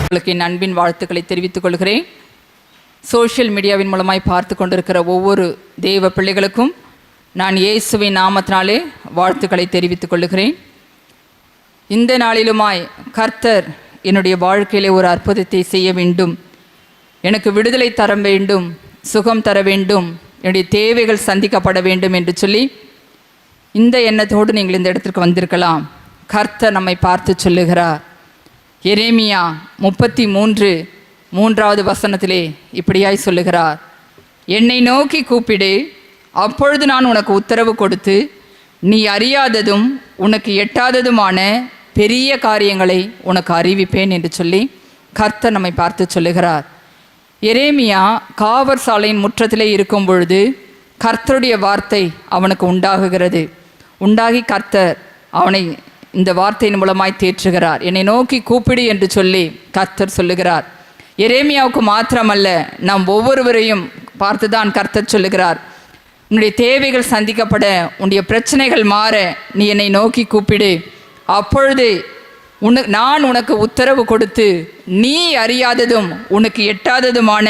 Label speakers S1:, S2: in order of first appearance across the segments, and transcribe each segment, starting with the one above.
S1: உங்களுக்கு என் அன்பின் வாழ்த்துக்களை தெரிவித்துக் கொள்கிறேன். சோஷியல் மீடியாவின் மூலமாய் பார்த்து கொண்டிருக்கிற ஒவ்வொரு தேவ பிள்ளைகளுக்கும் நான் இயேசுவின் நாமத்தினாலே வாழ்த்துக்களை தெரிவித்துக் கொள்கிறேன். இந்த நாளிலுமாய் கர்த்தர் என்னுடைய வாழ்க்கையிலே ஒரு அற்புதத்தை செய்ய வேண்டும், எனக்கு விடுதலை தர வேண்டும், சுகம் தர வேண்டும், என்னுடைய தேவைகள் சந்திக்கப்பட வேண்டும் என்று சொல்லி இந்த எண்ணத்தோடு நீங்கள் இந்த இடத்திற்கு வந்திருக்கலாம். கர்த்தர் நம்மை பார்த்து சொல்லுகிறார். எரேமியா 33:3 வசனத்திலே இப்படியாய் சொல்லுகிறார், என்னை நோக்கி கூப்பிடு, அப்பொழுது நான் உனக்கு உத்தரவு கொடுத்து நீ அறியாததும் உனக்கு எட்டாததுமான பெரிய காரியங்களை உனக்கு அறிவிப்பேன் என்று சொல்லி கர்த்தர் நம்மை பார்த்து சொல்லுகிறார். எரேமியா காவற் சாலையின் முற்றத்திலே இருக்கும் பொழுது கர்த்தருடைய வார்த்தை அவனுக்கு உண்டாகுகிறது. உண்டாகி கர்த்தர் அவனை இந்த வார்த்தையின் மூலமாய் தேற்றுகிறார். என்னை நோக்கி கூப்பிடு என்று சொல்லி கர்த்தர் சொல்லுகிறார். எரேமியாவுக்கு மாத்திரமல்ல, நாம் ஒவ்வொருவரையும் பார்த்து தான் கர்த்தர் சொல்லுகிறார், உன்னுடைய தேவைகள் சந்திக்கப்பட, உன்னுடைய பிரச்சனைகள் மாற நீ என்னை நோக்கி கூப்பிடு, அப்பொழுது நான் உனக்கு உத்தரவு கொடுத்து நீ அறியாததும் உனக்கு எட்டாததுமான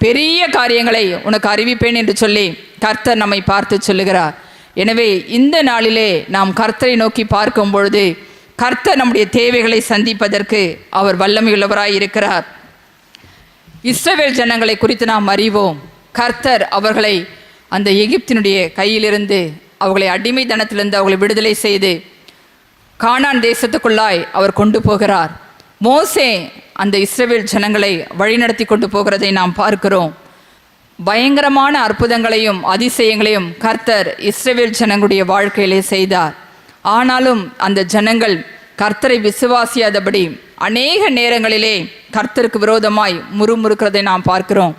S1: பெரிய காரியங்களை உனக்கு அறிவிப்பேன் என்று சொல்லி கர்த்தர் நம்மை பார்த்து சொல்லுகிறார். எனவே இந்த நாளிலே நாம் கர்த்தரை நோக்கி பார்க்கும் பொழுது கர்த்தர் நம்முடைய தேவைகளை சந்திப்பதற்கு அவர் வல்லமையுள்ளவராய் இருக்கிறார். இஸ்ரவேல் ஜனங்களை குறித்து நாம் அறிவோம். கர்த்தர் அவர்களை அந்த எகிப்தினுடைய கையிலிருந்து, அவர்களை அடிமை தனத்திலிருந்து அவர்களை விடுதலை செய்து கானான் தேசத்துக்குள்ளாய் அவர் கொண்டு போகிறார். மோசே அந்த இஸ்ரவேல் ஜனங்களை வழிநடத்தி கொண்டு போகிறதை நாம் பார்க்கிறோம். பயங்கரமான அற்புதங்களையும் அதிசயங்களையும் கர்த்தர் இஸ்ரவேல் ஜனங்களுடைய வாழ்க்கையிலே செய்தார். ஆனாலும் அந்த ஜனங்கள் கர்த்தரை விசுவாசியாதபடி அநேக நேரங்களிலே கர்த்தருக்கு விரோதமாய் முறுமுறுக்கிறதை நாம் பார்க்கிறோம்.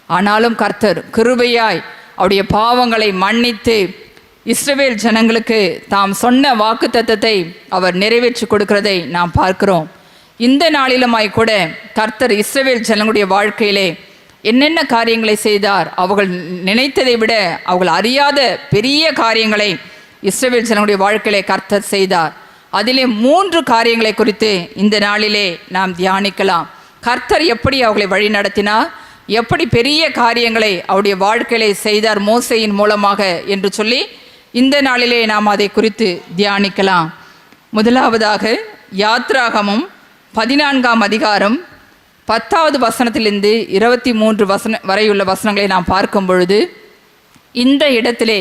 S1: ஆனாலும் கர்த்தர் கிருபையாய் அவருடைய பாவங்களை மன்னித்து இஸ்ரவேல் ஜனங்களுக்கு தாம் சொன்ன வாக்குத்தத்தத்தை அவர் நிறைவேற்றி கொடுக்கிறதை நாம் பார்க்கிறோம். இந்த நாளிலுமாய் கூட கர்த்தர் இஸ்ரவேல் ஜனங்களுடைய வாழ்க்கையிலே என்னென்ன காரியங்களை செய்தார், அவர்கள் நினைத்ததை விட அவர்கள் அறியாத பெரிய காரியங்களை இஸ்ரவேல் ஜனங்களுடைய வாழ்க்கையிலே கர்த்தர் செய்தார். அதிலே 3 காரியங்களை குறித்து இந்த நாளிலே நாம் தியானிக்கலாம். கர்த்தர் எப்படி அவர்களை வழி நடத்தினார், எப்படி பெரிய காரியங்களை அவருடைய வாழ்க்கையிலே செய்தார் மோசேயின் மூலமாக என்று சொல்லி இந்த நாளிலே நாம் அதை குறித்து தியானிக்கலாம். முதலாவதாக யாத்ராகமம் 14ஆம் அதிகாரம் 10வது வசனத்திலிருந்து 23 வரையுள்ள வசனங்களை நாம் பார்க்கும் பொழுது இந்த இடத்திலே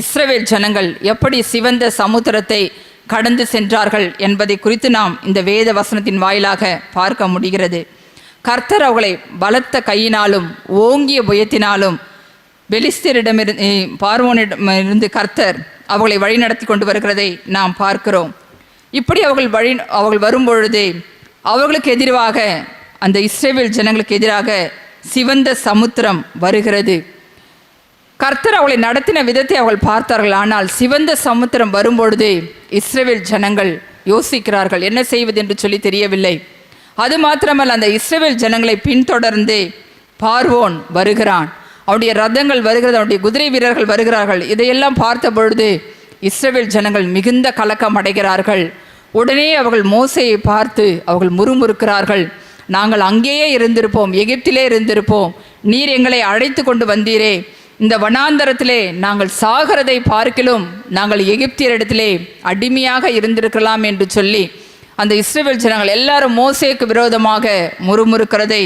S1: இஸ்ரவேல் ஜனங்கள் எப்படி சிவந்த சமுத்திரத்தை கடந்து சென்றார்கள் என்பதை குறித்து நாம் இந்த வேத வசனத்தின் வாயிலாக பார்க்க முடிகிறது. கர்த்தர் அவர்களை பலத்த கையினாலும் ஓங்கிய புயத்தினாலும் பெலிஸ்தரிடமிருந்து பார்வோனிடமிருந்து கர்த்தர் அவர்களை வழிநடத்தி கொண்டு வருகிறதை நாம் பார்க்கிறோம். இப்படி அவர்கள் வரும்பொழுது அவர்களுக்கு எதிராக, அந்த இஸ்ரவேல் ஜனங்களுக்கு எதிராக சிவந்த சமுத்திரம் வருகிறது. கர்த்தர் அவளை நடத்தின விதத்தை அவர்கள் பார்த்தார்கள். ஆனால் சிவந்த சமுத்திரம் வரும்பொழுது இஸ்ரவேல் ஜனங்கள் யோசிக்கிறார்கள், என்ன செய்வது என்று சொல்லி தெரியவில்லை. அது மாத்திரமல்ல, அந்த இஸ்ரவேல் ஜனங்களை பின்தொடர்ந்து பார்வோன் வருகிறான், அவருடைய ரதங்கள் வருகிறது, அவருடைய குதிரை வீரர்கள் வருகிறார்கள். இதையெல்லாம் பார்த்த பொழுது இஸ்ரவேல் ஜனங்கள் மிகுந்த கலக்கம் அடைகிறார்கள். உடனே அவர்கள் மோசேயை பார்த்து அவர்கள் முறுமுறுக்கிறார்கள், நாங்கள் அங்கேயே இருந்திருப்போம், எகிப்திலே இருந்திருப்போம், நீர் எங்களை அழைத்து கொண்டு வந்தீரே, இந்த வனாந்தரத்திலே நாங்கள் சாகிறதை பார்க்கிலும் நாங்கள் எகிப்தியரிடத்திலே அடிமையாக இருந்திருக்கலாம் என்று சொல்லி அந்த இஸ்ரவேல் ஜனங்கள் எல்லாரும் மோசேக்கு விரோதமாக முறுமுறுக்கிறதை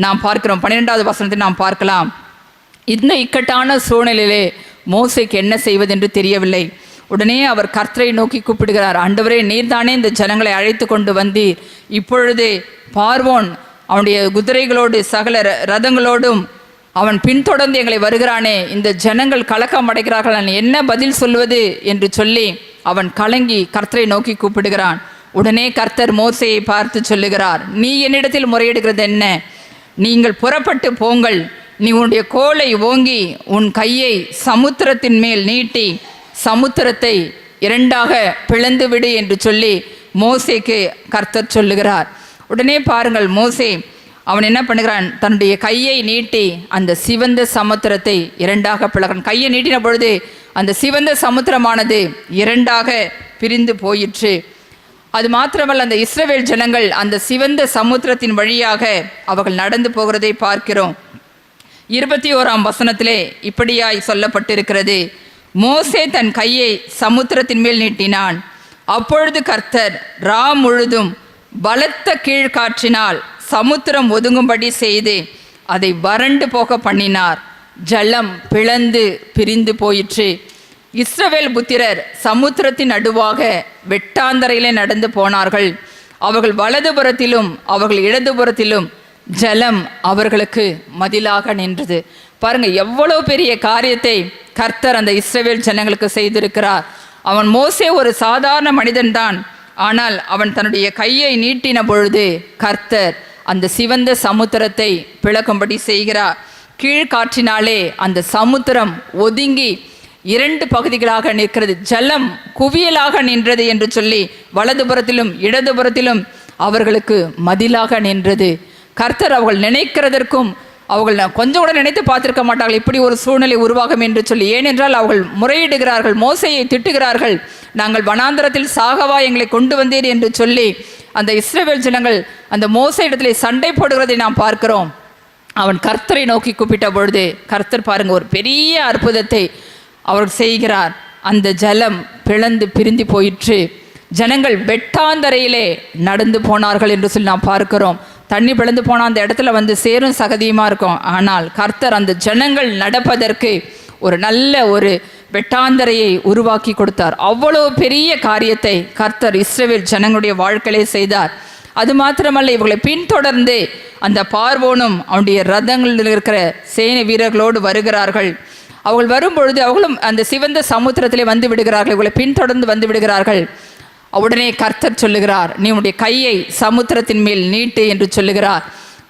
S1: நாம் பார்க்கிறோம். 12வது வசனத்தை நாம் பார்க்கலாம். இந்த இக்கட்டான சூழ்நிலையிலே மோசேக்கு என்ன செய்வதென்று தெரியவில்லை. உடனே அவர் கர்த்தரை நோக்கி கூப்பிடுகிறார், ஆண்டவரே, நீர்தானே இந்த ஜனங்களை அழைத்து கொண்டு வந்தீர், இப்பொழுது பார்வோன் அவனுடைய குதிரைகளோடு சகல ரதங்களோடும் அவன் பின்தொடர்ந்து எங்களை வருகிறானே, இந்த ஜனங்கள் கலக்கம் அடைகிறார்கள், நான் என்ன பதில் சொல்வது என்று சொல்லி அவன் கலங்கி கர்த்தரை நோக்கி கூப்பிடுகிறான். உடனே கர்த்தர் மோசேயை பார்த்து சொல்லுகிறார், நீ என்னிடத்தில் முறையிடுகிறது என்ன? நீங்கள் புறப்பட்டு போங்கள், நீ உன்னுடைய கோலை ஓங்கி உன் கையை சமுத்திரத்தின் மேல் நீட்டி சமுத்திரத்தை 2ஆக பிளந்து விடு என்று சொல்லி மோசேக்கு கர்த்தர் சொல்லுகிறார். உடனே பாருங்கள், மோசே அவன் என்ன பண்ணுகிறான், தன்னுடைய கையை நீட்டி அந்த சிவந்த சமுத்திரத்தை 2ஆக பிளக்கிறான். கையை நீட்டின பொழுது அந்த சிவந்த சமுத்திரமானது 2ஆக பிரிந்து போயிற்று. அது மாத்திரமல்ல, அந்த இஸ்ரவேல் ஜனங்கள் அந்த சிவந்த சமுத்திரத்தின் வழியாக அவர்கள் நடந்து போகிறதை பார்க்கிறோம். 21ஆம் வசனத்திலே இப்படியாய் சொல்லப்பட்டிருக்கிறது, மோசே தன் கையை சமுத்திரத்தின் மேல் நீட்டினான். அப்பொழுது கர்த்தர் ரா முழுதும் பலத்த கீழ்காற்றினால் சமுத்திரம் ஒதுங்கும்படி செய்து அதை வறண்டு போக பண்ணினார். ஜலம் பிளந்து பிரிந்து போயிற்று. இஸ்ரவேல் புத்திரர் சமுத்திரத்தின் நடுவாக வெட்டாந்தரையிலே நடந்து போனார்கள். அவர்கள் வலதுபுறத்திலும் அவர்கள் இடதுபுறத்திலும் ஜலம் அவர்களுக்கு மதிலாக நின்றது. பாருங்க, எவ்வளவு பெரிய காரியத்தை கர்த்தர் அந்த இஸ்ரவேல் ஜனங்களுக்கு செய்திருக்கிறார். அவன் மோசே ஒரு சாதாரண மனிதன்தான். ஆனால் அவன் தன்னுடைய கையை நீட்டின பொழுது கர்த்தர் அந்த சிவந்த சமுத்திரத்தை பிளக்கும்படி செய்கிறார். கீழ்காற்றினாலே அந்த சமுத்திரம் ஒதுங்கி 2 பகுதிகளாக நிற்கிறது. ஜலம் குவியலாக நின்றது என்று சொல்லி வலதுபுறத்திலும் இடதுபுறத்திலும் அவர்களுக்கு மதிலாக நின்றது. கர்த்தர் அவர்கள் நினைக்கிறதற்கும் அவர்கள் கொஞ்சம் கூட நினைத்து பார்த்திருக்க மாட்டார்கள் இப்படி ஒரு சூழ்நிலை உருவாகும் என்று சொல்லி. ஏனென்றால் அவர்கள் முறையிடுகிறார்கள், மோசையை திட்டுகிறார்கள், நாங்கள் வனாந்தரத்தில் சாகவா எங்களை கொண்டு வந்தீர் என்று சொல்லி அந்த இஸ்ரவேல் ஜனங்கள் அந்த மோசே இடத்திலே சண்டை போடுகிறதை நாம் பார்க்கிறோம். அவன் கர்த்தரை நோக்கி கூப்பிட்ட பொழுது கர்த்தர் பாருங்க ஒரு பெரிய அற்புதத்தை அவர் செய்கிறார். அந்த ஜலம் பிளந்து பிரிந்து போயிற்று. ஜனங்கள் வெட்டாந்தரையிலே நடந்து போனார்கள் என்று சொல்லி நாம் பார்க்கிறோம். தண்ணி பிளந்து போனால் அந்த இடத்துல சேரும் சகதியுமா இருக்கும். ஆனால் கர்த்தர் அந்த ஜனங்கள் நடப்பதற்கு ஒரு நல்ல ஒரு வெட்டாந்தரையை உருவாக்கி கொடுத்தார். அவ்வளோ பெரிய காரியத்தை கர்த்தர் இஸ்ரவேல் ஜனங்களுடைய வாழ்க்கையிலே செய்தார். அது மாத்திரமல்ல, இவர்களை பின்தொடர்ந்து அந்த பார்வோனும் அவனுடைய ரதங்களில் இருக்கிற சேனை வீரர்களோடு வருகிறார்கள். அவர்கள் வரும்பொழுது அவர்களும் அந்த சிவந்த சமுத்திரத்திலே வந்து விடுகிறார்கள். இவர்களை பின்தொடர்ந்து வந்து விடுகிறார்கள். உடனே கர்த்தர் சொல்லுகிறார், நீ உன்னுடைய கையை சமுத்திரத்தின் மேல் நீட்டு என்று சொல்லுகிறார்.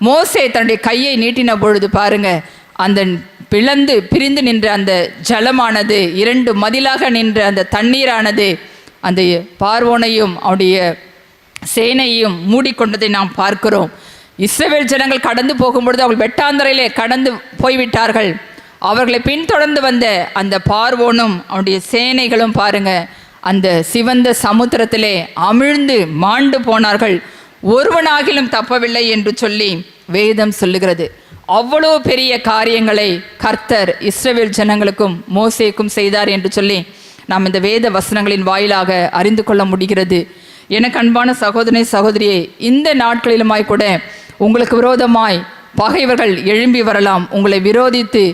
S1: மோசே தன்னுடைய கையை நீட்டின பொழுது பாருங்க, அந்த பிளந்து பிரிந்து நின்ற அந்த ஜலமானது 2 மதிலாக நின்ற அந்த தண்ணீரானது அந்த பார்வோனையும் அவனுடைய சேனையும் மூடிக்கொண்டதை நாம் பார்க்கிறோம். இஸ்ரவேல் ஜனங்கள் கடந்து போகும்பொழுது அவர்கள் வெட்டாந்தரையிலே கடந்து போய்விட்டார்கள். அவர்களை பின்தொடர்ந்து வந்த அந்த பார்வோனும் அவனுடைய சேனைகளும் பாருங்க அந்த சிவந்த சமுத்திரத்திலே அமிழ்ந்து மாண்டு போனார்கள். ஒருவனாகிலும் தப்பவில்லை என்று சொல்லி வேதம் சொல்லுகிறது. அவ்வளோ பெரிய காரியங்களை கர்த்தர் இஸ்ரவேல் ஜனங்களுக்கும் மோசேக்கும் செய்தார் என்று சொல்லி நாம் இந்த வேத வசனங்களின் வாயிலாக அறிந்து கொள்ள முடிகிறது. எனக்கு அன்பான சகோதரனே சகோதரியே, இந்த நாட்களிலுமாய் கூட உங்களுக்கு விரோதமாய் பகைவர்கள் எழும்பி வரலாம். உங்களை விரோதித்து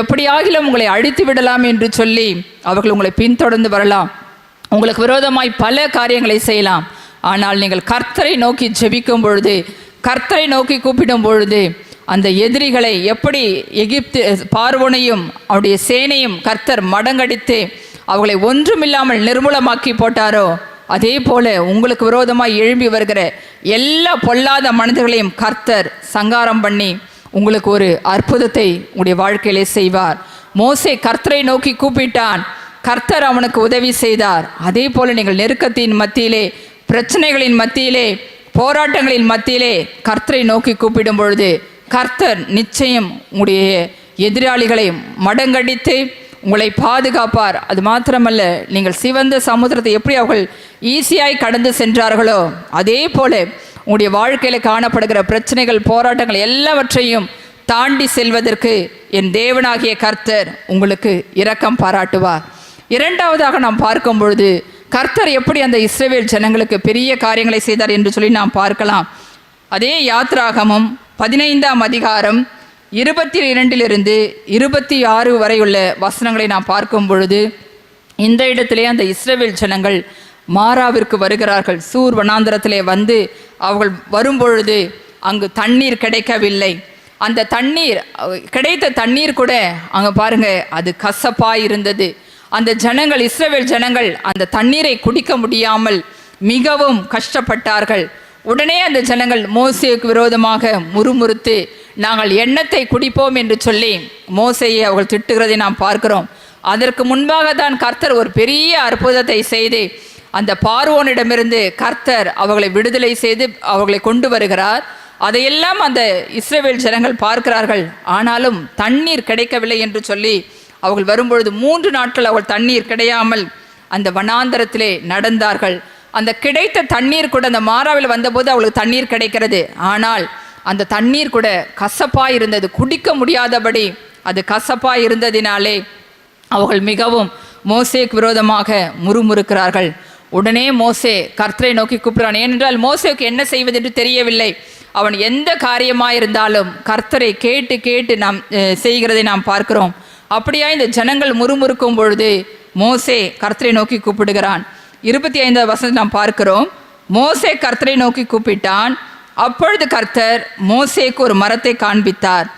S1: எப்படியாகிலும் உங்களை அழித்து விடலாம் என்று சொல்லி அவர்கள் உங்களை பின்தொடர்ந்து வரலாம். உங்களுக்கு விரோதமாய் பல காரியங்களை செய்யலாம். ஆனால் நீங்கள் கர்த்தரை நோக்கி ஜெபிக்கும் பொழுது, கர்த்தரை நோக்கி கூப்பிடும் பொழுது, அந்த எதிரிகளை எப்படி எகிப்து பார்வோனையும் அவருடைய சேனையும் கர்த்தர் மடங்கடித்து அவர்களை ஒன்றுமில்லாமல் நிர்மூலமாக்கி போட்டாரோ, அதே போல உங்களுக்கு விரோதமாய் எழும்பி வருகிற எல்லா பொல்லாத மனிதர்களையும் கர்த்தர் சங்காரம் பண்ணி உங்களுக்கு ஒரு அற்புதத்தை உங்களுடைய வாழ்க்கையிலே செய்வார். மோசே கர்த்தரை நோக்கி கூப்பிட்டான், கர்த்தர் அவனுக்கு உதவி செய்தார். அதே போல நீங்கள் நெருக்கத்தின் மத்தியிலே, பிரச்சனைகளின் மத்தியிலே, போராட்டங்களின் மத்தியிலே கர்த்தரை நோக்கி கூப்பிடும் பொழுது கர்த்தர் நிச்சயம் உங்களுடைய எதிராளிகளை மடங்கடித்து உங்களை பாதுகாப்பார். அது மாத்திரமல்ல, நீங்கள் சிவந்த சமுத்திரத்தை எப்படி அவர்கள் ஈஸியாய் கடந்து சென்றார்களோ அதே போல உங்களுடைய வாழ்க்கையில் காணப்படுகிற பிரச்சனைகள், போராட்டங்கள் எல்லாவற்றையும் தாண்டி செல்வதற்கு என் தேவனாகிய கர்த்தர் உங்களுக்கு இரக்கம் பாராட்டுவார். இரண்டாவதாக நாம் பார்க்கும் பொழுது கர்த்தர் எப்படி அந்த இஸ்ரவேல் ஜனங்களுக்கு பெரிய காரியங்களை செய்தார் என்று சொல்லி நாம் பார்க்கலாம். அதே யாத்ராகமம் 15ஆம் அதிகாரம் 22 26 வரை உள்ள வசனங்களை நாம் பார்க்கும் பொழுது இந்த இடத்திலே அந்த இஸ்ரவேல் ஜனங்கள் மாராவிற்கு வருகிறார்கள். சூர் வனாந்தரத்திலே வந்து அவர்கள் வரும்பொழுது அங்கு தண்ணீர் கிடைக்கவில்லை. அந்த தண்ணீர் கிடைத்த தண்ணீர் கூட அங்கே பாருங்க அது கசப்பாய் இருந்தது. அந்த ஜனங்கள், இஸ்ரவேல் ஜனங்கள் அந்த தண்ணீரை குடிக்க முடியாமல் மிகவும் கஷ்டப்பட்டார்கள். உடனே அந்த ஜனங்கள் மோசேக்கு விரோதமாக முறுமுறுத்து நாங்கள் எண்ணத்தை குடிப்போம் என்று சொல்லி மோசேயை அவர்கள் திட்டுகிறதை நாம் பார்க்கிறோம். அதற்கு முன்பாக தான் கர்த்தர் ஒரு பெரிய அற்புதத்தை செய்து அந்த பார்வோனிடமிருந்து கர்த்தர் அவர்களை விடுதலை செய்து அவர்களை கொண்டு வருகிறார். அதையெல்லாம் அந்த இஸ்ரவேல் ஜனங்கள் பார்க்கிறார்கள். ஆனாலும் தண்ணீர் கிடைக்கவில்லை என்று சொல்லி அவர்கள் வரும்பொழுது 3 நாட்கள் அவர்கள் தண்ணீர் கிடையாமல் அந்த வனாந்தரத்திலே நடந்தார்கள். அந்த கிடைத்த தண்ணீர் கூட அந்த மாறாவில் வந்தபோது அவளுக்கு தண்ணீர் கிடைக்கிறது. ஆனால் அந்த தண்ணீர் கூட கசப்பாக இருந்தது, குடிக்க முடியாதபடி அது கசப்பாக இருந்ததினாலே அவர்கள் மிகவும் மோசேக்கு விரோதமாக முறுமுறுக்கிறார்கள். உடனே மோசே கர்த்தரை நோக்கி கூப்பிடுறான். ஏனென்றால் மோசேக்கு என்ன செய்வது என்று தெரியவில்லை. அவன் எந்த காரியமாக இருந்தாலும் கர்த்தரை கேட்டு கேட்டு நாம் செய்கிறதை நாம் பார்க்கிறோம். அப்படியா இந்த ஜனங்கள் முறுமுறுக்கும் பொழுது மோசே கர்த்தரை நோக்கி கூப்பிடுகிறான். 25வது வசனத்தை நாம் பார்க்கிறோம். மோசே கர்த்தரை நோக்கி கூப்பிட்டான். அப்பொழுது கர்த்தர் மோசேக்கு ஒரு மரத்தை காண்பித்தார்.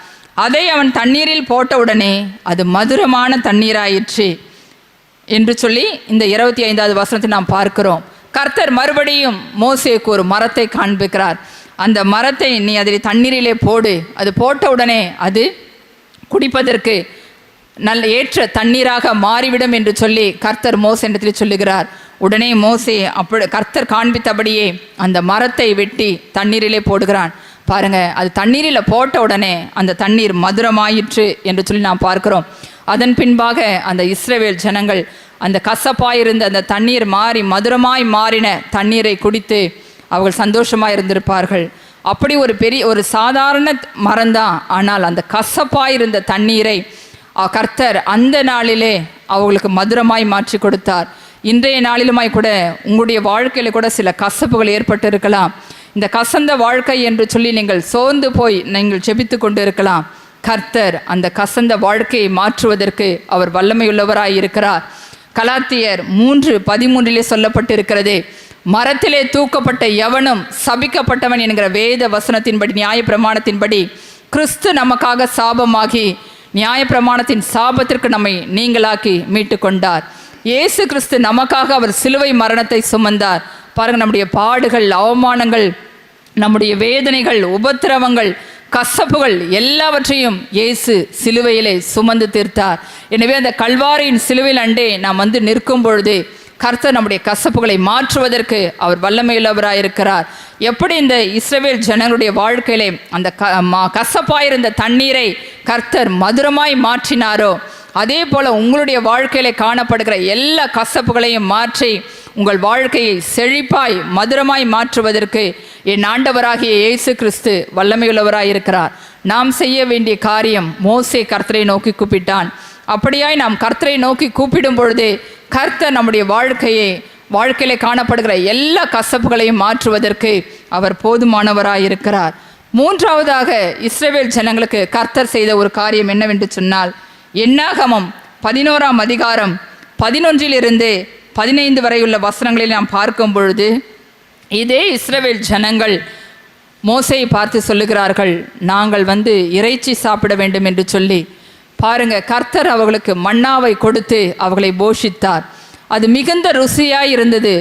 S1: அதை அவன் தண்ணீரில் போட்டவுடனே அது மதுரமான தண்ணீராயிற்று என்று சொல்லி இந்த 25வது வசனத்தை நாம் பார்க்கிறோம். கர்த்தர் மறுபடியும் மோசேக்கு ஒரு மரத்தை காண்பிக்கிறார். அந்த மரத்தை நீ அதில் தண்ணீரிலே போடு, அது போட்டவுடனே அது குடிப்பதற்கு நல்ல ஏற்ற தண்ணீராக மாறிவிடும் என்று சொல்லி கர்த்தர் மோசேனிடத்தில் சொல்லுகிறார். உடனே மோசே கர்த்தர் காண்பித்தபடியே அந்த மரத்தை வெட்டி தண்ணீரிலே போடுகிறான். பாருங்க, அது தண்ணீரில் போட்ட உடனே அந்த தண்ணீர் மதுரமாயிற்று என்று சொல்லி நாம் பார்க்கிறோம். அதன் பின்பாக அந்த இஸ்ரவேல் ஜனங்கள் அந்த கசப்பாயிருந்த அந்த தண்ணீர் மாறி மதுரமாய் மாறின தண்ணீரை குடித்து அவர்கள் சந்தோஷமாக இருந்திருப்பார்கள். அப்படி ஒரு சாதாரண மரம்தான், ஆனால் அந்த கசப்பாயிருந்த தண்ணீரை கர்த்தர் அந்த நாளிலே அவர்களுக்கு மதுரமாய் மாற்றி கொடுத்தார். இன்றைய நாளிலுமாய் கூட உங்களுடைய வாழ்க்கையில் கூட சில கசப்புகள் ஏற்பட்டு இருக்கலாம். இந்த கசந்த வாழ்க்கை என்று சொல்லி நீங்கள் சோர்ந்து போய் நீங்கள் ஜெபித்து கொண்டு இருக்கலாம். கர்த்தர் அந்த கசந்த வாழ்க்கையை மாற்றுவதற்கு அவர் வல்லமையுள்ளவராய் இருக்கிறார். கலாத்தியர் 3:13 சொல்லப்பட்டிருக்கிறது, மரத்திலே தூக்கப்பட்ட எவனும் சபிக்கப்பட்டவன் என்கிற வேத வசனத்தின்படி நியாயப்பிரமாணத்தின்படி கிறிஸ்து நமக்காக சாபமாகி நியாயப்பிரமாணத்தின் சாபத்திற்கு நம்மை நீங்களாக்கி மீட்டு கொண்டார். இயேசு கிறிஸ்து நமக்காக அவர் சிலுவை மரணத்தை சுமந்தார். பாருங்கள், நம்முடைய பாடுகள், அவமானங்கள், நம்முடைய வேதனைகள், உபத்திரவங்கள், கசப்புகள் எல்லாவற்றையும் இயேசு சிலுவையிலே சுமந்து தீர்த்தார். எனவே அந்த கல்வாரியின் சிலுவையில் அண்டே நாம் வந்து நிற்கும் பொழுது கர்த்தர் நம்முடைய கசப்புகளை மாற்றுவதற்கு அவர் வல்லமையுள்ளவராயிருக்கிறார். எப்படி இந்த இஸ்ரவேல் ஜனங்களுடைய வாழ்க்கையிலே அந்த கசப்பாயிருந்த தண்ணீரை கர்த்தர் மதுரமாய் மாற்றினாரோ, அதே போல் உங்களுடைய வாழ்க்கையிலே காணப்படுகிற எல்லா கசப்புகளையும் மாற்றி உங்கள் வாழ்க்கையை செழிப்பாய் மதுரமாய் மாற்றுவதற்கு என் ஆண்டவராகிய இயேசு கிறிஸ்து வல்லமையுள்ளவராயிருக்கிறார். நாம் செய்ய வேண்டிய காரியம், மோசே கர்த்தரை நோக்கி கூப்பிட்டான். அப்படியாய் நாம் கர்த்தரை நோக்கி கூப்பிடும் பொழுது கர்த்தர் நம்முடைய வாழ்க்கையிலே காணப்படுகிற எல்லா கசப்புகளையும் மாற்றுவதற்கு அவர் போதுமானவராயிருக்கிறார். மூன்றாவதாக இஸ்ரவேல் ஜனங்களுக்கு கர்த்தர் செய்த ஒரு காரியம் என்னவென்று சொன்னால், என்னாகமம் 11ஆம் அதிகாரம் 11 15 வரையுள்ள வசனங்களில் நாம் பார்க்கும் பொழுது இதே இஸ்ரவேல் ஜனங்கள் மோசேயை பார்த்து சொல்லுகிறார்கள், நாங்கள் இறைச்சி சாப்பிட வேண்டும் என்று சொல்லி. பாருங்க, கர்த்தர் அவர்களுக்கு மன்னாவை கொடுத்து அவர்களை போஷித்தார். அது மிகுந்த ருசியாய் இருந்தது.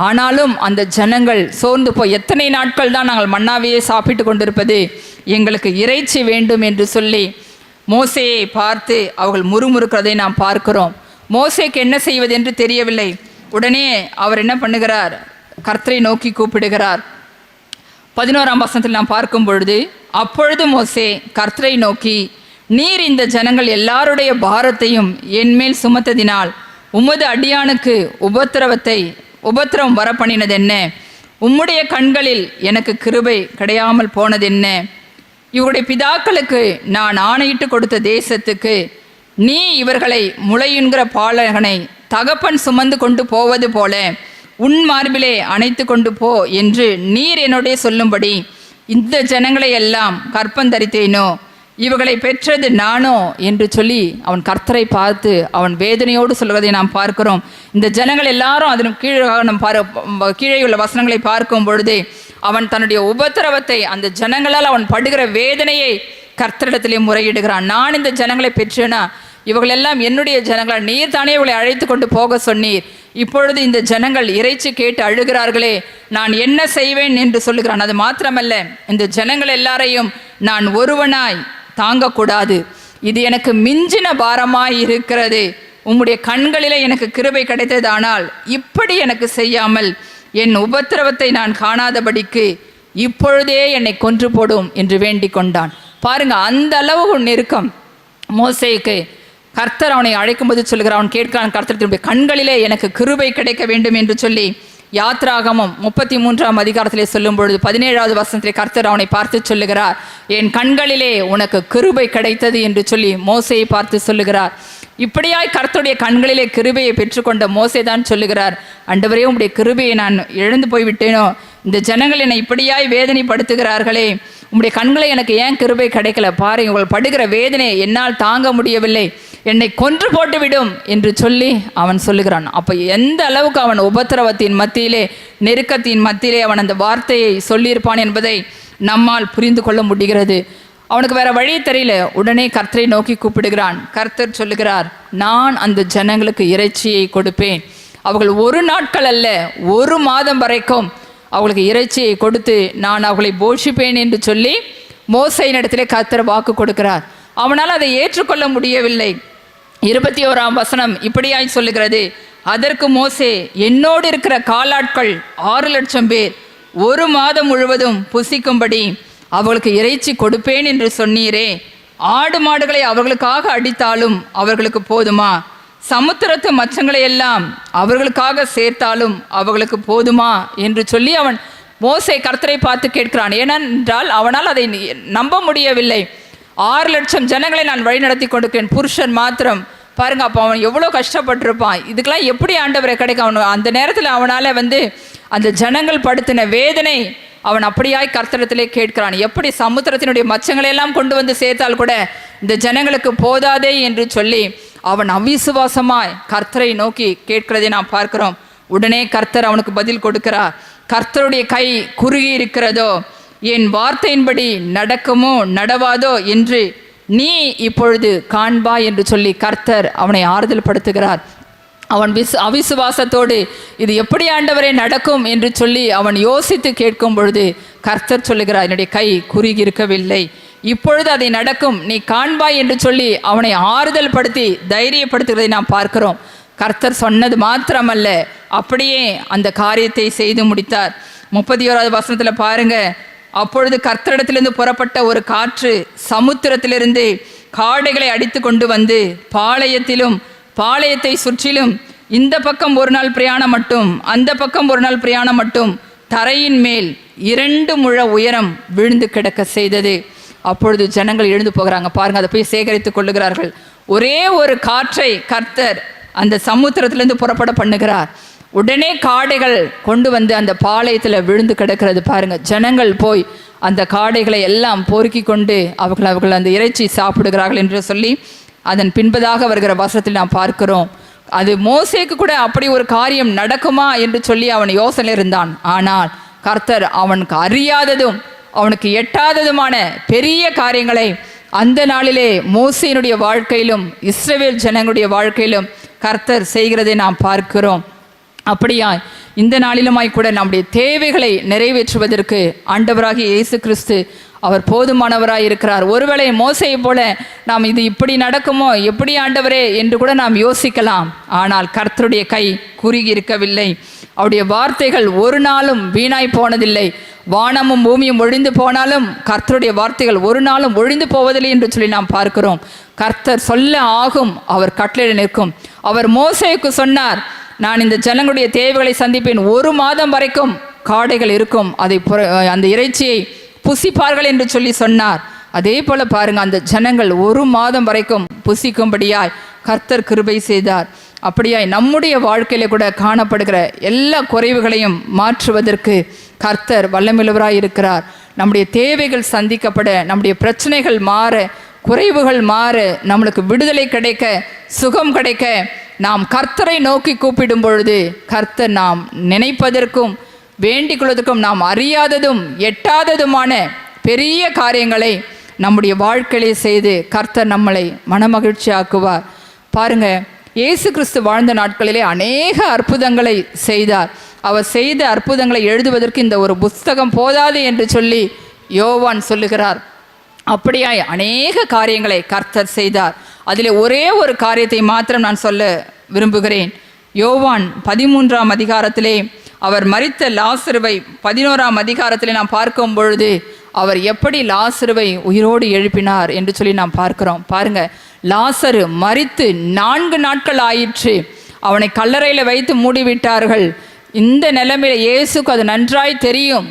S1: ஆனாலும் அந்த ஜனங்கள் சோர்ந்து போய், எத்தனை நாட்கள் தான் நாங்கள் மன்னாவையே சாப்பிட்டு கொண்டிருப்பது, எங்களுக்கு இறைச்சி வேண்டும் என்று சொல்லி மோசேயை பார்த்து அவர்கள் முறுமுறுக்கிறதை நாம் பார்க்கிறோம். மோசேக்கு என்ன செய்வது என்று தெரியவில்லை. உடனே அவர் என்ன பண்ணுகிறார், கர்த்தரை நோக்கி கூப்பிடுகிறார். 11ஆம் வசனத்தில் நாம் பார்க்கும் பொழுது, அப்பொழுது மோசே கர்த்தரை நோக்கி, நீர் இந்த ஜனங்கள் எல்லாருடைய பாரத்தையும் என்மேல் சுமத்ததினால் உமது அடியானுக்கு உபத்திரவம் வரப்பண்ணினது என்ன? உம்முடைய கண்களில் எனக்கு கிருபை கிடையாமல் போனது என்ன? இவருடைய பிதாக்களுக்கு நான் ஆணையிட்டு கொடுத்த தேசத்துக்கு நீ இவர்களை முளையுண்கிற பாலகனை தகப்பன் சுமந்து கொண்டு போவது போல உன் மார்பிலே அணைத்து கொண்டு போ என்று நீர் என்னுடைய சொல்லும்படி இந்த ஜனங்களை எல்லாம் கற்பந்தரித்தேனோ, இவர்களை பெற்றது நானோ என்று சொல்லி அவன் கர்த்தரை பார்த்து அவன் வேதனையோடு சொல்வதை நாம் பார்க்கிறோம். இந்த ஜனங்கள் எல்லாரும் அதன் கீழே உள்ள வசனங்களை பார்க்கும் பொழுது அவன் தன்னுடைய உபத்திரவத்தை, அந்த ஜனங்களால் அவன் படுகிற வேதனையை கர்த்தரிடத்திலே முறையிடுகிறான். நான் இந்த ஜனங்களை பெற்றேனா? இவர்களெல்லாம் என்னுடைய ஜனங்களால், நீர் தானே இவளை அழைத்து கொண்டு போக சொன்னீர். இப்பொழுது இந்த ஜனங்கள் இறைச்சி கேட்டு அழுகிறார்களே, நான் என்ன செய்வேன் என்று சொல்லுகிறான். அது மாத்திரமல்ல, இந்த ஜனங்கள் எல்லாரையும் நான் ஒருவனாய் தாங்கக்கூடாது, இது எனக்கு மிஞ்சின பாரமாய் இருக்கிறது. உம்முடைய கண்களிலே எனக்கு கிருபை கிடைத்ததானால் இப்படி எனக்கு செய்யாமல் என் உபத்திரவத்தை நான் காணாதபடிக்கு இப்பொழுதே என்னை கொன்று போடும் என்று வேண்டிக் கொண்டான். பாருங்க, அந்த அளவு நெருக்கம் மோசேக்கு. கர்த்தர் அவனை அழைக்கும்போது சொல்கிறான், அவன் கேட்கிறான், கர்த்தருடைய கண்களிலே எனக்கு கிருபை கிடைக்க வேண்டும் என்று சொல்லி யாத்ராகமம் 33ஆம் அதிகாரத்திலே சொல்லும் பொழுது 17வது வசனத்திலே கர்த்தர் அவனை பார்த்து சொல்லுகிறார், என் கண்களிலே உனக்கு கிருபை கிடைத்தது என்று சொல்லி மோசேயை பார்த்து சொல்லுகிறார். இப்படியாய் கர்த்தருடைய கண்களிலே கிருபையை பெற்றுக்கொண்ட மோசே தான் சொல்லுகிறார், ஆண்டவரே உம்முடைய கிருபையை நான் இழந்து போய்விட்டேனோ, இந்த ஜனங்கள் என்னை இப்படியாய் வேதனைப்படுத்துகிறார்களே, உம்முடைய கண்களை எனக்கு ஏன் கிருபை கிடைக்கல, பாரு இவர்கள் படுகிற வேதனையை என்னால் தாங்க முடியவில்லை, என்னை கொன்று போட்டுவிடும் என்று சொல்லி அவன் சொல்லுகிறான். அப்போ எந்த அளவுக்கு அவன் உபத்திரவத்தின் மத்தியிலே, நெருக்கத்தின் மத்தியிலே அவன் அந்த வார்த்தையை சொல்லியிருப்பான் என்பதை நம்மால் புரிந்து கொள்ள முடிகிறது. அவனுக்கு வேற வழி தெரியல, உடனே கர்த்தரை நோக்கி கூப்பிடுகிறான். கர்த்தர் சொல்லுகிறார், நான் அந்த ஜனங்களுக்கு இறைச்சியை கொடுப்பேன், அவர்கள் ஒரு நாட்கள் அல்ல 1 மாதம் வரைக்கும் அவர்களுக்கு இறைச்சியை கொடுத்து நான் அவர்களை போஷிப்பேன் என்று சொல்லி மோசேயின் இடத்திலே கர்த்தர் வாக்கு கொடுக்கிறார். அவனால் அதை ஏற்றுக்கொள்ள முடியவில்லை. 21ஆம் வசனம் இப்படியாய் சொல்லுகிறது, அதற்கு மோசே, என்னோடு இருக்கிற காலாட்கள் 6 லட்சம் பேர் 1 மாதம் முழுவதும் புசிக்கும்படி அவர்களுக்கு இறைச்சி கொடுப்பேன் என்று சொன்னீரே, ஆடு மாடுகளை அவர்களுக்காக அடித்தாலும் அவர்களுக்கு போதுமா? சமுத்திரத்து மச்சங்களை எல்லாம் அவர்களுக்காக சேர்த்தாலும் அவர்களுக்கு போதுமா என்று சொல்லி அவன் மோசே கர்த்தரை பார்த்து கேட்கிறான். ஏனென்றால் அவனால் அதை நம்ப முடியவில்லை. 6 லட்சம் ஜனங்களை நான் வழிநடத்தி கொடுக்கிறேன், புருஷன் மாத்திரம். பாருங்க, அப்போ அவன் எவ்வளோ கஷ்டப்பட்டிருப்பான். இதுக்கெல்லாம் எப்படி ஆண்டவரை கிடைக்கும்? அவன் அந்த நேரத்தில் அவனால் அந்த ஜனங்கள் படுத்தின வேதனை அவன் அப்படியாய் கர்த்தரிடத்திலே கேட்கிறான். எப்படி சமுத்திரத்தினுடைய மச்சங்களையெல்லாம் கொண்டு வந்து சேர்த்தால் கூட இந்த ஜனங்களுக்கு போதாதே என்று சொல்லி அவன் அவிசுவாசமாய் கர்த்தரை நோக்கி கேட்கிறதை நாம் பார்க்கிறோம். உடனே கர்த்தர் அவனுக்கு பதில் கொடுக்கிறார். கர்த்தருடைய கை குறுகி இருக்கிறதோ, என் வார்த்தையின்படி நடக்குமோ நடவாதோ என்று நீ இப்பொழுது காண்பா என்று சொல்லி கர்த்தர் அவனை ஆறுதல் படுத்துகிறார். அவன் அவிசுவாசத்தோடு இது எப்படி ஆண்டவரே நடக்கும் என்று சொல்லி அவன் யோசித்து கேட்கும் பொழுது கர்த்தர் சொல்லுகிறார், என்னுடைய கை குறுகி இருக்கவில்லை, இப்பொழுது அதை நடக்கும், நீ காண்பாய் என்று சொல்லி அவனை ஆறுதல் படுத்தி தைரியப்படுத்துகிறதை நாம் பார்க்கிறோம். கர்த்தர் சொன்னது மாத்திரமல்ல, அப்படியே அந்த காரியத்தை செய்து முடித்தார். 31வது வசனத்தில் பாருங்க, அப்பொழுது கர்த்தரிடத்திலிருந்து புறப்பட்ட ஒரு காற்று சமுத்திரத்திலிருந்து காடைகளை அடித்து கொண்டு வந்து பாளையத்திலும் பாளையத்தை சுற்றிலும் இந்த பக்கம் 1 நாள் பிரயாணம் மட்டும் அந்த பக்கம் 1 நாள் பிரயாணம் மட்டும் தரையின் மேல் 2 முழ உயரம் விழுந்து கிடக்க செய்தது. அப்பொழுது ஜனங்கள் எழுந்து போகிறாங்க. பாருங்க, அதை போய் சேகரித்து கொள்ளுகிறார்கள். ஒரே ஒரு காற்றை கர்த்தர் அந்த சமுத்திரத்திலிருந்து புறப்பட பண்ணுகிறார். உடனே காடைகள் கொண்டு வந்து அந்த பாளையத்தில் விழுந்து கிடக்கிறது. பாருங்க, ஜனங்கள் போய் அந்த காடைகளை எல்லாம் பொறுக்கி கொண்டு அவர்கள் அந்த இறைச்சி சாப்பிடுகிறார்கள் என்று சொல்லி அதன் பின்பதாக வருகிற வசனத்தில் நாம் பார்க்கிறோம். அது மோசேக்கு கூட அப்படி ஒரு காரியம் நடக்குமா என்று சொல்லி அவன் யோசனை இருந்தான். ஆனால் கர்த்தர் அவனுக்கு அறியாததும் அவனுக்கு எட்டாததுமான பெரிய காரியங்களை அந்த நாளிலே மோசேயினுடைய வாழ்க்கையிலும் இஸ்ரவேல் ஜனங்களுடைய வாழ்க்கையிலும் கர்த்தர் செய்கிறதை நாம் பார்க்கிறோம். அப்படியா இந்த நாளிலுமாய் கூட நம்முடைய தேவைகளை நிறைவேற்றுவதற்கு ஆண்டவராகிய இயேசு கிறிஸ்து அவர் போதுமானவராய் இருக்கிறார். ஒருவேளை மோசேயை போல நாம் இது இப்படி நடக்குமோ, எப்படி ஆண்டவரே என்று கூட நாம் யோசிக்கலாம். ஆனால் கர்த்தருடைய கை குறுகி இருக்கவில்லை. அவருடைய வார்த்தைகள் ஒரு நாளும் வீணாய் போனதில்லை. வானமும் பூமியும் ஒழிந்து போனாலும் கர்த்தருடைய வார்த்தைகள் ஒரு நாளும் ஒழிந்து போவதில்லை என்று சொல்லி நாம் பார்க்கிறோம். கர்த்தர் சொல்ல ஆகும், அவர் கட்டளையிட நிற்கும். அவர் மோசேக்கு சொன்னார், நான் இந்த ஜனங்களுடைய தேவைகளை சந்திப்பேன், 1 மாதம் வரைக்கும் காடைகள் இருக்கும், அதை அந்த இறைச்சியை புசிப்பார்கள் என்று சொல்லி சொன்னார். அதே போல பாருங்க, அந்த ஜனங்கள் 1 மாதம் வரைக்கும் புசிக்கும்படியாய் கர்த்தர் கிருபை செய்தார். அப்படியாய் நம்முடைய வாழ்க்கையில கூட காணப்படுகிற எல்லா குறைவுகளையும் மாற்றுவதற்கு கர்த்தர் வல்லமையுள்ளவராய் இருக்கிறார். நம்முடைய தேவைகள் சந்திக்கப்பட, நம்முடைய பிரச்சனைகள் மாற, குறைவுகள் மாற, நம்மளுக்கு விடுதலை கிடைக்க, சுகம் கிடைக்க நாம் கர்த்தரை நோக்கி கூப்பிடும் பொழுது கர்த்தர் நாம் நினைப்பதற்கும் வேண்டிக் கொள்வதற்கும் நாம் அறியாததும் எட்டாததுமான பெரிய காரியங்களை நம்முடைய வாழ்க்கையிலே செய்து கர்த்தர் நம்மளை மனமகிழ்ச்சி ஆக்குவார். பாருங்க, இயேசு கிறிஸ்து வாழ்ந்த நாட்களிலே அநேக அற்புதங்களை செய்தார். அவர் செய்த அற்புதங்களை எழுதுவதற்கு இந்த ஒரு புஸ்தகம் போதாது என்று சொல்லி யோவான் சொல்லுகிறார். அப்படியாய் அநேக காரியங்களை கர்த்தர் செய்தார். அதில் ஒரே ஒரு காரியத்தை மாத்திரம் நான் சொல்ல விரும்புகிறேன். யோவான் 13ஆம் அதிகாரத்திலே அவர் மரித்த லாசருவை 11ஆம் அதிகாரத்திலே நாம் பார்க்கும் பொழுது அவர் எப்படி லாசருவை உயிரோடு எழுப்பினார் என்று சொல்லி நாம் பார்க்கிறோம். பாருங்க, லாசரு மரித்து 4 நாட்கள் ஆயிற்று. அவனை கல்லறையில் வைத்து மூடிவிட்டார்கள். இந்த நிலைமையில இயேசுக்கு அது நன்றாய் தெரியும்.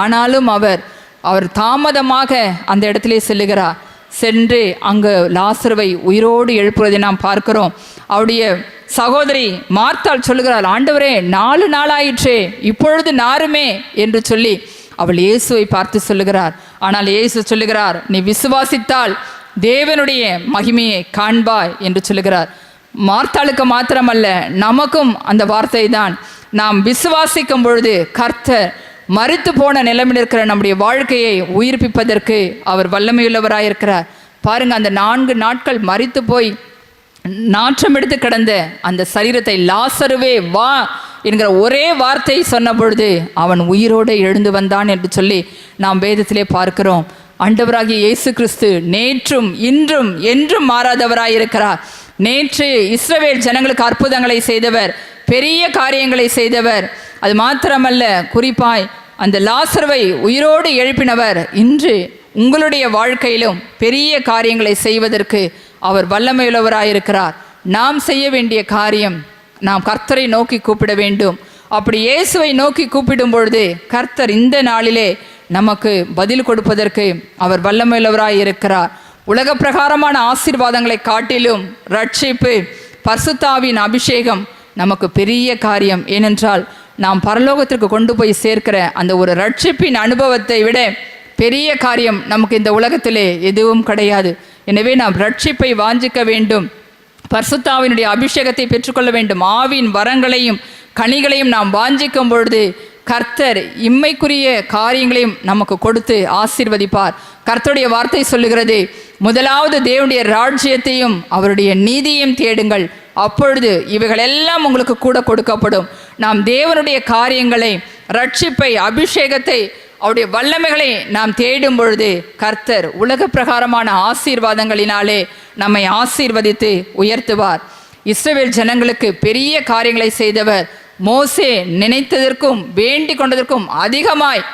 S1: ஆனாலும் அவர் தாமதமாக அந்த இடத்திலே செல்லுகிறார். சென்று அங்கு லாசருவை உயிரோடு எழுப்புவதை நாம் பார்க்கிறோம். அவருடைய சகோதரி மார்த்தாள் சொல்லுகிறாள், ஆண்டவரே 4 நாளாயிற்றே, இப்பொழுது நாருமே என்று சொல்லி அவள் இயேசுவை பார்த்து சொல்லுகிறார். ஆனால் இயேசு சொல்லுகிறார், நீ விசுவாசித்தால் தேவனுடைய மகிமையை காண்பாய் என்று சொல்லுகிறார். மார்த்தாளுக்கு மாத்திரமல்ல, நமக்கும் அந்த வார்த்தை தான். நாம் விசுவாசிக்கும் பொழுது கர்த்தர் மரித்து போன நிலைமையில் இருக்கிற நம்முடைய வாழ்க்கையை உயிர்ப்பிப்பதற்கு அவர் வல்லமையுள்ளவராயிருக்கிறார். பாருங்க, அந்த 4 நாட்கள் மரித்து போய் நாற்றம் எடுத்து கிடந்த அந்த சரீரத்தை லாசருவே வா என்கிற ஒரே வார்த்தை சொன்ன பொழுது அவன் உயிரோடு எழுந்து வந்தான் என்று சொல்லி நாம் வேதத்திலே பார்க்கிறோம். ஆண்டவராகிய இயேசு கிறிஸ்து நேற்றும் இன்றும் என்றும் மாறாதவராயிருக்கிறார். நேற்று இஸ்ரவேல் ஜனங்களுக்கு அற்புதங்களை செய்தவர், பெரிய காரியங்களை செய்தவர். அது மாத்திரமல்ல, குறிப்பாய் அந்த லாசருவை உயிரோடு எழுப்பினவர் இன்று உங்களுடைய வாழ்க்கையிலும் பெரிய காரியங்களை செய்வதற்கு அவர் வல்லமையுள்ளவராயிருக்கிறார். நாம் செய்ய வேண்டிய காரியம், நாம் கர்த்தரை நோக்கி கூப்பிட வேண்டும். அப்படி இயேசுவை நோக்கி கூப்பிடும் பொழுது கர்த்தர் இந்த நாளிலே நமக்கு பதில் கொடுப்பதற்கு அவர் வல்லமையுள்ளவராயிருக்கிறார். உலக பிரகாரமான ஆசீர்வாதங்களை காட்டிலும் ரட்சிப்பு, பரிசுத்தாவின் அபிஷேகம் நமக்கு பெரிய காரியம். ஏனென்றால் நாம் பரலோகத்திற்கு கொண்டு போய் சேர்க்கிற அந்த ஒரு ரட்சிப்பின் அனுபவத்தை விட பெரிய காரியம் நமக்கு இந்த உலகத்திலே எதுவும் கிடையாது. எனவே நாம் ரட்சிப்பை வாஞ்சிக்க வேண்டும், பரிசுத்தாவினுடைய அபிஷேகத்தை பெற்றுக்கொள்ள வேண்டும். ஆவின் வரங்களையும் கனிகளையும் நாம் வாஞ்சிக்கும் பொழுது கர்த்தர் இம்மைக்குரிய காரியங்களையும் நமக்கு கொடுத்து ஆசீர்வதிப்பார். கர்த்தருடைய வார்த்தை சொல்லுகிறது, முதலாவது தேவனுடைய ராஜ்யத்தையும் அவருடைய நீதியையும் தேடுங்கள், அப்பொழுது இவைகள் எல்லாம் உங்களுக்கு கூட கொடுக்கப்படும். நாம் தேவனுடைய காரியங்களை, ரட்சிப்பை, அபிஷேகத்தை, அவருடைய வல்லமைகளை நாம் தேடும் பொழுது கர்த்தர் உலக பிரகாரமான ஆசீர்வாதங்களினாலே நம்மை ஆசீர்வதித்து உயர்த்துவார். இஸ்ரவேல் ஜனங்களுக்கு பெரிய காரியங்களை செய்தவர். மோசே நினைத்ததற்கும் வேண்டிக் கொண்டதற்கும் அதிகமாய்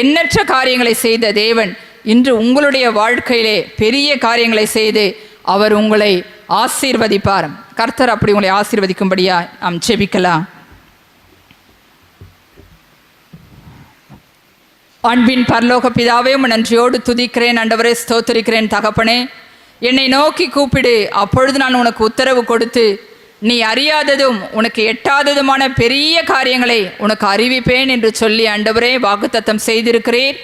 S1: எண்ணற்ற காரியங்களை செய்த தேவன் இன்று உங்களுடைய வாழ்க்கையிலே பெரிய காரியங்களை செய்து அவர் உங்களை ஆசீர்வதிப்பார். கர்த்தர் அப்படி உங்களை ஆசீர்வதிக்கும்படியா நாம் ஜெபிக்கலாம். அன்பின் பரலோக பிதாவே, நன்றியோடு துதிக்கிறேன் ஆண்டவரே, ஸ்தோத்திரிக்கிறேன் தகப்பனே. என்னை நோக்கி கூப்பிடு, அப்பொழுது நான் உனக்கு உத்தரவு கொடுத்து நீ அறியாததும் உனக்கு எட்டாததுமான பெரிய காரியங்களை உனக்கு அறிவிப்பேன் என்று சொல்லி ஆண்டவரே வாக்குத்தத்தம் செய்திருக்கிறீர்.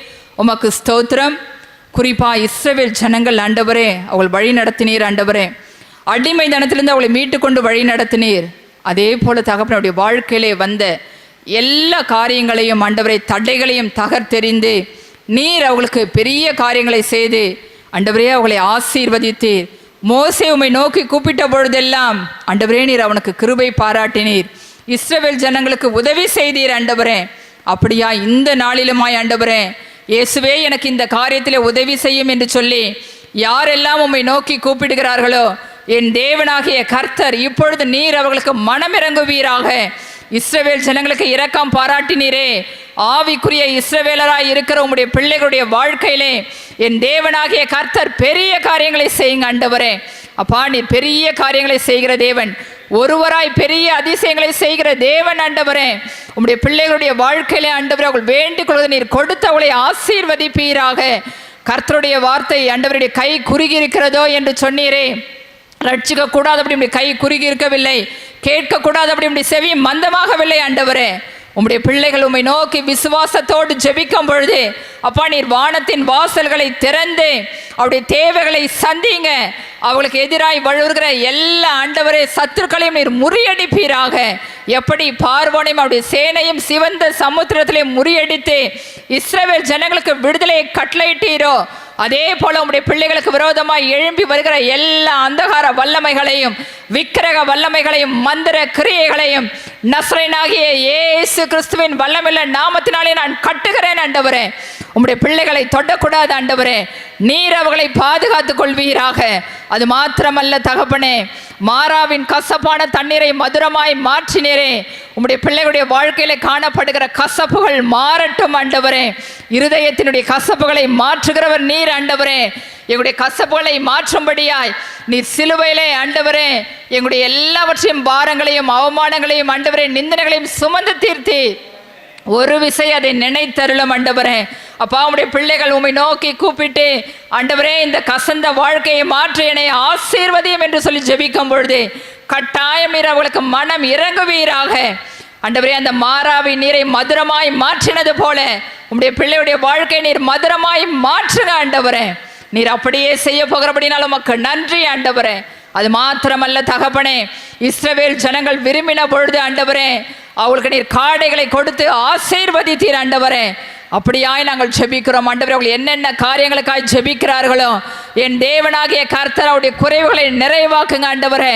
S1: உமக்கு ஸ்தோத்திரம். குறிப்பாக இஸ்ரவேல் ஜனங்கள் ஆண்டவரே, அவள் வழி நடத்தினீர் ஆண்டவரே. அடிமை தனத்திலிருந்து அவளை மீட்டு கொண்டு வழி நடத்தினீர். அதே போல தகப்பனுடைய வாழ்க்கையிலே வந்த எல்லா காரியங்களையும் ஆண்டவரை, தடைகளையும் தகர்த்தெறிந்து நீர் அவளுக்கு பெரிய காரியங்களை செய்து ஆண்டவரே அவளை ஆசீர்வதித்தீர். மோசே உம்மை நோக்கி கூப்பிட்ட பொழுதெல்லாம் ஆண்டவரே நீர் அவனுக்கு கிருபை பாராட்டினீர். இஸ்ரவேல் ஜனங்களுக்கு உதவி செய்தீர் ஆண்டவரே. அப்படியா இந்த நாளிலுமாய் ஆண்டவரே, இயேசுவே எனக்கு இந்த காரியத்திலே உதவி செய்யும் என்று சொல்லி யாரெல்லாம் உம்மை நோக்கி கூப்பிடுகிறார்களோ என் தேவனாகிய கர்த்தர் இப்பொழுது நீர் அவர்களுக்கு மனமிறங்குவீராக. இஸ்ரவேல் ஜனங்களுக்கு இரக்கம் பாராட்டினீரே, ஆவிக்குரிய இஸ்ரவேலராய் இருக்கிற உம்முடைய பிள்ளைகளுடைய வாழ்க்கையிலே என் தேவனாகிய கர்த்தர் பெரிய காரியங்களை செய்யுங்க ஆண்டவரே. அப்பா, நீர் பெரிய காரியங்களை செய்கிற தேவன், ஒருவராய் பெரிய அதிசயங்களை செய்கிற தேவன் ஆண்டவரே. உம்முடைய பிள்ளைகளுடைய வாழ்க்கையிலே ஆண்டவரே அவர்கள் வேண்டிக் கொள்வதை நீர் கொடுத்து அவளை ஆசீர்வதிப்பீராக. கர்த்தருடைய வார்த்தை ஆண்டவருடைய கை குறுகி இருக்கிறதோ என்று சொன்னீரே, ரட்சிக்க கூடாது அப்படி கை குறுகி இருக்கவில்லை, கேட்கக்கூடாது அப்படி செவி மந்தமாகவில்லை ஆண்டவரே. உம்முடைய பிள்ளைகள் உம்மை நோக்கி விசுவாசத்தோடு ஜெபிக்கும் பொழுது அப்பா நீர் வானத்தின் வாசல்களை திறந்து அவருடைய தேவைகளை சந்திங்க. அவளுக்கு எதிராய் வழுவுகிற எல்லா ஆண்டவரே சத்துருக்களையும் நீர் முறியடிப்பீராக. எப்படி பார்வோனையும் அவருடைய சேனையும் சிவந்த சமுத்திரத்திலே முறியடித்து இஸ்ரவேல் ஜனங்களுக்கு விடுதலையை கட்டளையிட்டீரோ, அதே போல உம்முடைய பிள்ளைகளுக்கு விரோதமாய் எழும்பி வருகிற எல்லா அந்தகார வல்லமைகளையும் விக்கிரக வல்லமைகளையும் மந்திர கிரியைகளையும் நஸ்ரேனாகிய இயேசு கிறிஸ்துவின் வல்லமையுள்ள நாமத்தினாலே நான் கட்டுகிறேன் ஆண்டவரே. உம்முடைய பிள்ளைகளை தொடக்கூடாது ஆண்டவரே, நீர் அவர்களை பாதுகாத்துக் கொள்வீராக. அது மாத்திரமல்ல தகப்பனே, மாறாவின் கசப்பான தண்ணீரை மதுரமாய் மாற்றினீரே. உம்முடைய பிள்ளைகளுடைய வாழ்க்கையில காணப்படுகிற கசப்புகள் மாறட்டும் ஆண்டவரே. இருதயத்தினுடைய கசப்புகளை மாற்றுகிறவர் நீர் ஆண்டவரே. எங்களுடைய கசப்புகளை மாற்றும்படியாய் நீர் சிலுவையிலே ஆண்டவரே எங்களுடைய எல்லாவற்றையும் பாரங்களையும் அவமானங்களையும் ஆண்டவரே நிந்தனைகளையும் சுமந்து தீர்த்தி ஒரு விசை அதை நினைத்தருளும் ஆண்டவரே. அப்பா உம்முடைய பிள்ளைகள் உம்மை நோக்கி கூப்பிட்டு ஆண்டவரே இந்த கசந்த வாழ்க்கையை மாற்றி என்னை ஆசீர்வதியும் என்று சொல்லி ஜெபிக்கும் பொழுது கட்டாயம் நீர் அவர்களுக்கு மனம் இறங்குவீராக. ஆண்டவரே அந்த மாறாவி நீரை மதுரமாய் மாற்றினது போல உம்முடைய பிள்ளையுடைய வாழ்க்கை நீர் மதுரமாய் மாற்றுங்க ஆண்டவரே. நீர் அப்படியே செய்ய போகிறபடினாலும் உமக்கு நன்றி ஆண்டவரே. அது மாத்திரமல்ல தகப்பனே, இஸ்ரவேல் ஜனங்கள் விரும்பின பொழுது ஆண்டவரே அவர்களுக்கு நீர் காடைகளை கொடுத்து ஆசீர்வதித்தீர் ஆண்டவரே. அப்படியாய் நாங்கள் ஜெபிக்கிறோம் ஆண்டவரே. அவர்கள் என்னென்ன காரியங்களுக்காய் ஜெபிக்கிறார்களோ என் தேவனாகிய கர்த்தர் அவருடைய குறைவுகளை நிறைவாக்குங்க ஆண்டவரே.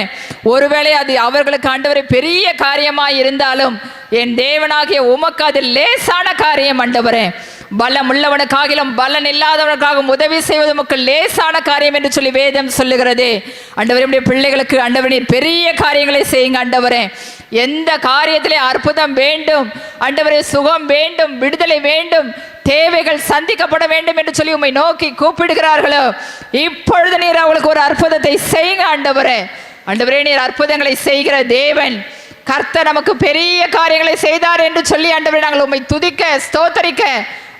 S1: ஒருவேளை அது அவர்களுக்கு ஆண்டவரே பெரிய காரியமாய் இருந்தாலும் என் தேவனாகிய உமக்கு அது லேசான காரியம் ஆண்டவரே. பலம் உள்ளவனுக்காகிலும் பலன் இல்லாதவனுக்காகவும் உதவி செய்வது உமக்கு லேசான காரியம் என்று சொல்லி வேதம் சொல்லுகிறது ஆண்டவரே. நம்முடைய பிள்ளைகளுக்கு ஆண்டவரே நீர் பெரிய காரியங்களை செய்யுங்க ஆண்டவரே. எந்த காரியத்திலே அற்புதம் வேண்டும் ஆண்டவரே, சுகம் வேண்டும், விடுதலை வேண்டும், தேவைகள் சந்திக்கப்பட வேண்டும் என்று சொல்லி உம்மை நோக்கி கூப்பிடுகிறார்களோ இப்பொழுது நீர் அவளுக்கு ஒரு அற்புதத்தை செய்யுங்க ஆண்டவரே. ஆண்டவரே நீர் அற்புதங்களை செய்கிற தேவன். கர்த்தர் நமக்கு பெரிய காரியங்களை செய்தார் என்று சொல்லி ஆண்டவரே நாங்கள் உம்மை துதிக்க ஸ்தோத்தரிக்க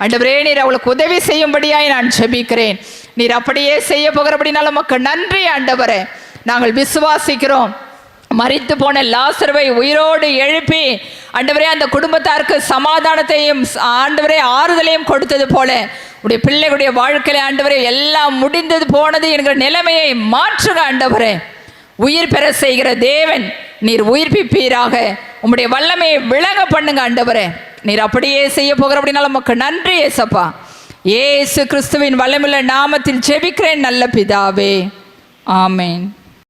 S1: ஆண்டவரே நீர் அவளுக்கு உதவி செய்யும்படியாய் நான் ஜெபிக்கிறேன். நீர் அப்படியே செய்ய போகிறபடினாலும் உமக்கு நன்றி ஆண்டவரே. நாங்கள் விசுவாசிக்கிறோம். மரித்து போன லாசருவை உயிரோடு எழுப்பி ஆண்டவரே அந்த குடும்பத்தாருக்கு சமாதானத்தையும் ஆண்டவரே ஆறுதலையும் கொடுத்தது போல உடைய பிள்ளைகளுடைய வாழ்க்கையில ஆண்டவரே எல்லாம் முடிந்தது போனது என்கிற நிலைமையை மாற்றுங்க ஆண்டவரே. உயிர் பெற செய்கிற தேவன் நீர் உயிர்ப்பிப்பீராக. உம்முடைய வல்லமையை விளங்க பண்ணுங்க ஆண்டவரே. நீர் அப்படியே செய்ய போகிற அப்படின்னாலும் உமக்கு நன்றி ஏசப்பா. இயேசு கிறிஸ்துவின் வல்லமையுள்ள நாமத்தில் ஜெபிக்கிறேன் நல்ல பிதாவே, ஆமேன்.